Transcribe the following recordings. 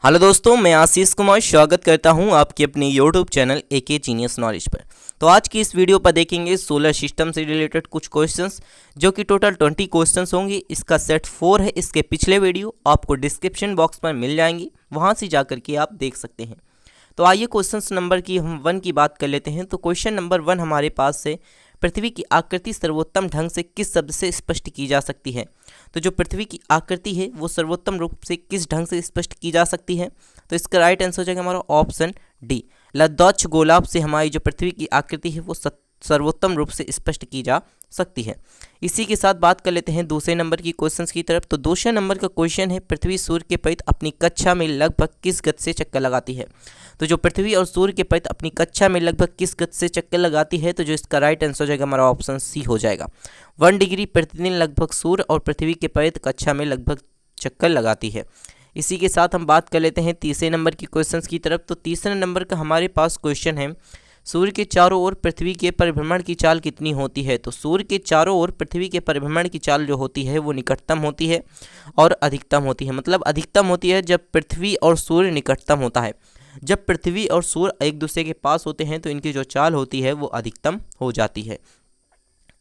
Hello दोस्तों, मैं आशीष कुमार स्वागत करता हूं आपके अपने YouTube channel AK genius knowledge पर। तो आज की इस वीडियो पर देखेंगे सोलर सिस्टम से रिलेटेड कुछ क्वेश्चंस, जो कि टोटल 20 क्वेश्चंस होंगे। इसका सेट 4 है। इसके पिछले वीडियो आपको डिस्क्रिप्शन बॉक्स पर मिल जाएंगी, वहां से जाकर के आप देख सकते हैं। तो आइए क्वेश्चन नंबर की हम 1 की बात कर लेते हैं। तो क्वेश्चन नंबर 1 हमारे पास से, पृथ्वी की आकृति सर्वोत्तम ढंग से किस शब्द से स्पष्ट की जा सकती है। तो जो पृथ्वी की आकृति है वो सर्वोत्तम रूप से किस ढंग से स्पष्ट की जा सकती है। तो इसका राइट आंसर हो जाएगा हमारा ऑप्शन डी। लद्दाख गोलाब से हमारी जो पृथ्वी की आकृति है वो सर्वोत्तम रूप से स्पष्ट की जा सकती है। इसी के साथ बात कर लेते हैं दूसरे नंबर की क्वेश्चंस की तरफ। तो दूसरे नंबर का क्वेश्चन है, पृथ्वी सूर्य के परित अपनी कक्षा में लगभग किस गति से चक्कर लगाती है। तो जो पृथ्वी और सूर्य के परित अपनी कक्षा में लगभग किस गति से चक्कर लगाती है, तो जो इसका राइट आंसर हो जाएगा हमारा ऑप्शन सी हो जाएगा। 1 डिग्री प्रतिदिन लगभग सूर्य और पृथ्वी के परित कक्षा में लगभग चक्कर लगाती है। इसी के साथ हम बात कर लेते हैं तीसरे नंबर की क्वेश्चंस की तरफ। तो तीसरे नंबर का हमारे पास क्वेश्चन है, सूर्य के चारों ओर पृथ्वी के परिभ्रमण की चाल कितनी होती है। तो सूर्य के चारों ओर पृथ्वी के परिभ्रमण की चाल जो होती है वो निकटतम होती है और अधिकतम होती है। मतलब अधिकतम होती है जब पृथ्वी और सूर्य निकटतम होता है। जब पृथ्वी और सूर्य एक दूसरे के पास होते हैं तो इनकी जो चाल होती है वो अधिकतम हो जाती है।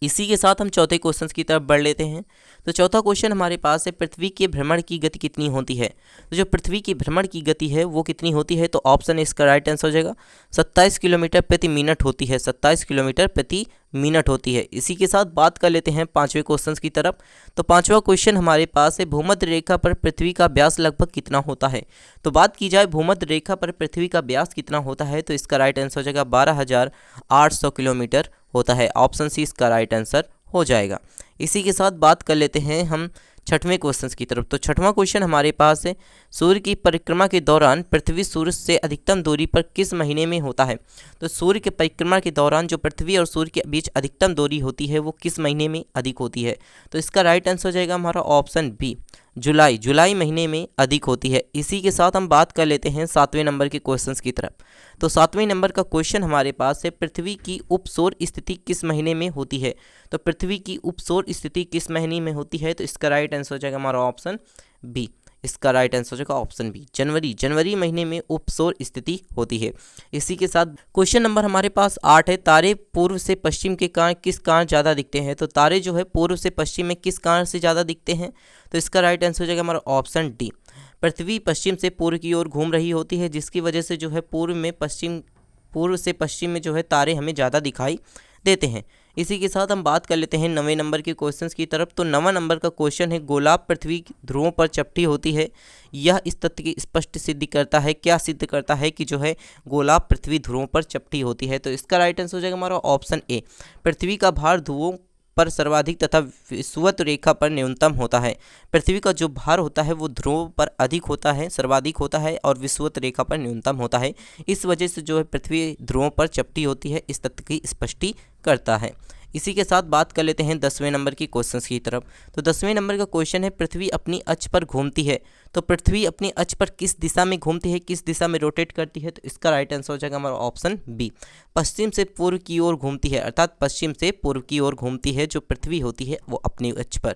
इसी के साथ हम चौथे क्वेश्चन की तरफ बढ़ लेते हैं। तो चौथा क्वेश्चन हमारे पास है, पृथ्वी के भ्रमण की गति कितनी होती है। तो जो पृथ्वी की भ्रमण की गति है वो कितनी होती है, तो ऑप्शन इसका राइट आंसर हो जाएगा 27 किलोमीटर प्रति मिनट होती है। 27 किलोमीटर प्रति मिनट होती है। इसी के साथ बात कर लेते हैं पांचवें क्वेश्चन की तरफ। तो पांचवा क्वेश्चन हमारे पास है, भूमध्य रेखा पर पृथ्वी का व्यास लगभग कितना होता है। तो बात की जाए भूमध्य रेखा पर पृथ्वी का व्यास कितना होता है, तो इसका राइट आंसर हो जाएगा 12,800 किलोमीटर होता है। ऑप्शन सी इसका राइट आंसर हो जाएगा। इसी के साथ बात कर लेते हैं हम छठवें क्वेश्चन की तरफ। तो छठवां क्वेश्चन हमारे पास है, सूर्य की परिक्रमा के दौरान पृथ्वी सूर्य से अधिकतम दूरी पर किस महीने में होता है। तो सूर्य के परिक्रमा के दौरान जो पृथ्वी और सूर्य के बीच अधिकतम दूरी होती है वो किस महीने में अधिक होती है। तो इसका राइट आंसर हो जाएगा हमारा ऑप्शन बी, जुलाई महीने में अधिक होती है। इसी के साथ हम बात कर लेते हैं सातवें नंबर के क्वेश्चंस की तरफ। तो सातवें नंबर का क्वेश्चन हमारे पास है, पृथ्वी की उपसौर स्थिति किस महीने में होती है। तो पृथ्वी की उपसौर स्थिति किस महीने में होती है, तो इसका राइट आंसर हो जाएगा हमारा ऑप्शन बी। इसका राइट आंसर हो जाएगा ऑप्शन बी, जनवरी महीने में उपसौर स्थिति होती है। इसी के साथ क्वेश्चन नंबर हमारे पास 8 है, तारे पूर्व से पश्चिम के कारण किस कारण ज़्यादा दिखते हैं। तो तारे जो है पूर्व से पश्चिम में किस कारण से ज़्यादा दिखते हैं, तो इसका राइट आंसर हो जाएगा हमारा ऑप्शन डी। पृथ्वी पश्चिम से पूर्व की ओर घूम रही होती है, जिसकी वजह से जो है पूर्व से पश्चिम में जो है तारे हमें ज़्यादा दिखाई देते हैं। इसी के साथ हम बात कर लेते हैं 9वें नंबर के क्वेश्चंस की तरफ। तो 9वां नंबर का क्वेश्चन है, गोलाब पृथ्वी ध्रुवों पर चपटी होती है, यह इस तथ्य की स्पष्ट सिद्ध करता है। क्या सिद्ध करता है कि जो है गोलाब पृथ्वी ध्रुवों पर चपटी होती है। तो इसका राइट आंसर हो जाएगा हमारा ऑप्शन ए, पृथ्वी का भार ध्रुवों पर सर्वाधिक तथा विषुवत रेखा पर न्यूनतम होता है। पृथ्वी का जो भार होता है वो ध्रुव पर अधिक होता है, सर्वाधिक होता है, और विषुवत रेखा पर न्यूनतम होता है। इस वजह से जो है पृथ्वी ध्रुवों पर चपटी होती है, इस तथ्य की स्पष्टि करता है। इसी के साथ बात कर लेते हैं 10वें नंबर की क्वेश्चंस की तरफ। तो 10वें नंबर का क्वेश्चन है, पृथ्वी अपनी अक्ष पर घूमती है। तो पृथ्वी अपनी अक्ष पर किस दिशा में घूमती है, किस दिशा में रोटेट करती है। तो इसका राइट आंसर हो जाएगा हमारा ऑप्शन बी, पश्चिम से पूर्व की ओर घूमती है। अर्थात पश्चिम से पूर्व की ओर घूमती है जो पृथ्वी होती है वो अपनी अक्ष पर।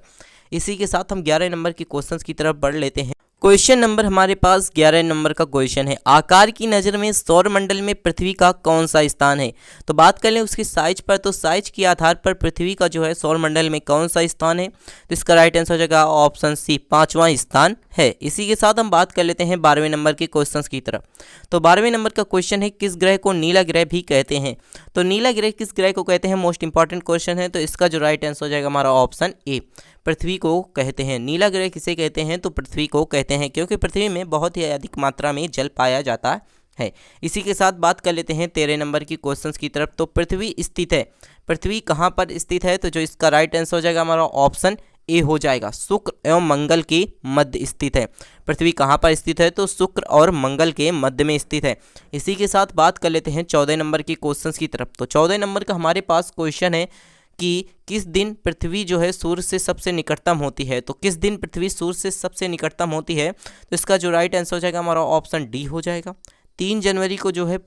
इसी के साथ हम 11 नंबर की क्वेश्चंस की तरफ बढ़ लेते हैं। क्वेश्चन नंबर हमारे पास 11 नंबर का क्वेश्चन है, आकार की नज़र में सौर मंडल में पृथ्वी का कौन सा स्थान है। तो बात कर लें उसकी साइज पर। तो साइज के आधार पर पृथ्वी का जो है सौर मंडल में कौन सा स्थान है, तो इसका राइट आंसर हो जाएगा ऑप्शन सी, 5वां स्थान है। इसी के साथ हम बात कर लेते हैं 12वें नंबर के क्वेश्चंस की तरफ। तो 12वें नंबर का क्वेश्चन है, किस ग्रह को नीला ग्रह भी कहते हैं। तो नीला ग्रह किस ग्रह को कहते हैं, मोस्ट इंपॉर्टेंट क्वेश्चन है। तो इसका जो राइट आंसर हो जाएगा हमारा ऑप्शन ए, पृथ्वी को कहते हैं। नीला ग्रह किसे कहते हैं, तो पृथ्वी को कहते हैं, क्योंकि पृथ्वी में बहुत ही अधिक मात्रा में जल पाया जाता है। इसी के साथ बात कर लेते हैं 13 नंबर की क्वेश्चंस की तरफ। तो पृथ्वी स्थित है, पृथ्वी कहाँ पर स्थित है, तो जो इसका राइट आंसर हो जाएगा हमारा ऑप्शन ए हो जाएगा, शुक्र एवं मंगल के मध्य स्थित है। पृथ्वी कहाँ पर स्थित है, तो शुक्र और मंगल के मध्य में स्थित है। इसी के साथ बात कर लेते हैं 14 नंबर की क्वेश्चंस की तरफ। तो 14 नंबर का हमारे पास क्वेश्चन है कि किस दिन पृथ्वी जो है सूर्य से सबसे निकटतम होती है। तो किस दिन पृथ्वी सूर्य से सबसे निकटतम होती है, तो इसका जो राइट आंसर हो जाएगा हमारा ऑप्शन डी हो जाएगा। 3 जनवरी को जो है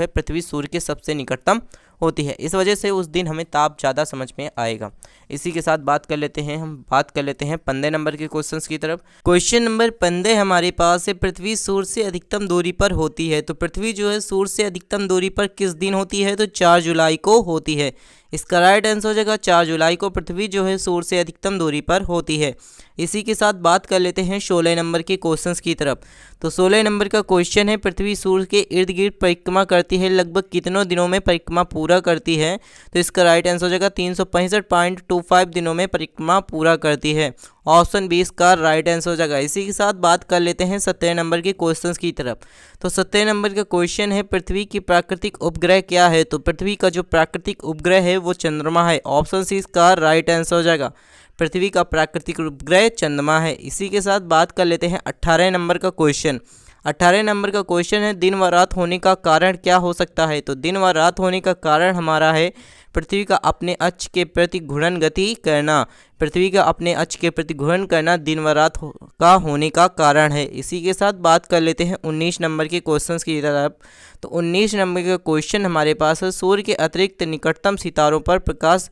पृथ्वी सूर्य के सबसे निकटतम होती है। इस वजह से उस दिन हमें ताप ज़्यादा समझ में आएगा। इसी के साथ बात कर लेते हैं 15 नंबर के क्वेश्चंस की तरफ। क्वेश्चन नंबर 15 हमारे पास है, पृथ्वी सूर्य से अधिकतम दूरी पर होती है। तो पृथ्वी जो है सूर्य से अधिकतम दूरी पर किस दिन होती है? तो 4 जुलाई को होती है। इसका राइट आंसर हो जाएगा 4 जुलाई को पृथ्वी जो है सूर्य से अधिकतम दूरी पर होती है। इसी के साथ बात कर लेते हैं 16 नंबर के क्वेश्चंस की तरफ। तो 16 नंबर का क्वेश्चन है, पृथ्वी सूर्य के इर्द गिर्द परिक्रमा करती है, लगभग कितनों दिनों में परिक्रमा पूरा करती है? तो इसका राइट आंसर हो जाएगा 365.25 दिनों में परिक्रमा पूरा करती है। ऑप्शन 20 का राइट आंसर हो जाएगा। इसी के साथ बात कर लेते हैं 17 नंबर के क्वेश्चंस की तरफ। तो 17 नंबर का क्वेश्चन है, पृथ्वी की प्राकृतिक उपग्रह क्या है? तो पृथ्वी का जो प्राकृतिक उपग्रह है वो चंद्रमा है। ऑप्शन सी का राइट आंसर हो जाएगा। पृथ्वी का प्राकृतिक उपग्रह चंद्रमा है। इसी के साथ बात कर लेते हैं 18 नंबर का क्वेश्चन। 18 नंबर का क्वेश्चन है, दिन व रात होने का कारण क्या हो सकता है? तो दिन व रात होने का कारण हमारा है पृथ्वी का अपने अक्ष के प्रति घूर्णन गति करना। पृथ्वी का अपने अक्ष के प्रति घूर्णन करना दिन व रात का होने का कारण है। इसी के साथ बात कर लेते हैं 19 नंबर के क्वेश्चंस की तरफ। तो 19 नंबर का क्वेश्चन हमारे पास है, सूर्य के अतिरिक्त निकटतम सितारों पर प्रकाश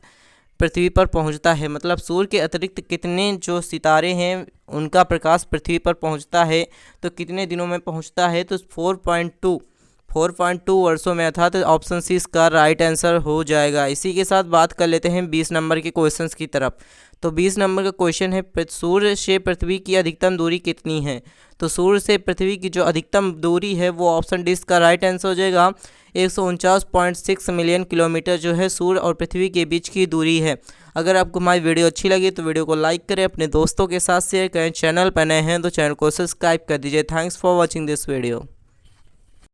पृथ्वी पर पहुंचता है। मतलब सूर्य के अतिरिक्त कितने जो सितारे हैं उनका प्रकाश पृथ्वी पर पहुंचता है, तो कितने दिनों में पहुंचता है? तो 4.2 वर्षों में, अर्थात ऑप्शन सी इसका राइट आंसर हो जाएगा। इसी के साथ बात कर लेते हैं 20 नंबर के क्वेश्चंस की तरफ। तो 20 नंबर का क्वेश्चन है, सूर्य से पृथ्वी की अधिकतम दूरी कितनी है? तो सूर्य से पृथ्वी की जो अधिकतम दूरी है वो ऑप्शन डी इसका राइट आंसर हो जाएगा। 149.6 मिलियन किलोमीटर जो है सूर्य और पृथ्वी के बीच की दूरी है। अगर आपको हमारी वीडियो अच्छी लगी तो वीडियो को लाइक करें, अपने दोस्तों के साथ शेयर करें, चैनल पर नए हैं तो चैनल को सब्सक्राइब कर दीजिए। Thanks for watching this video.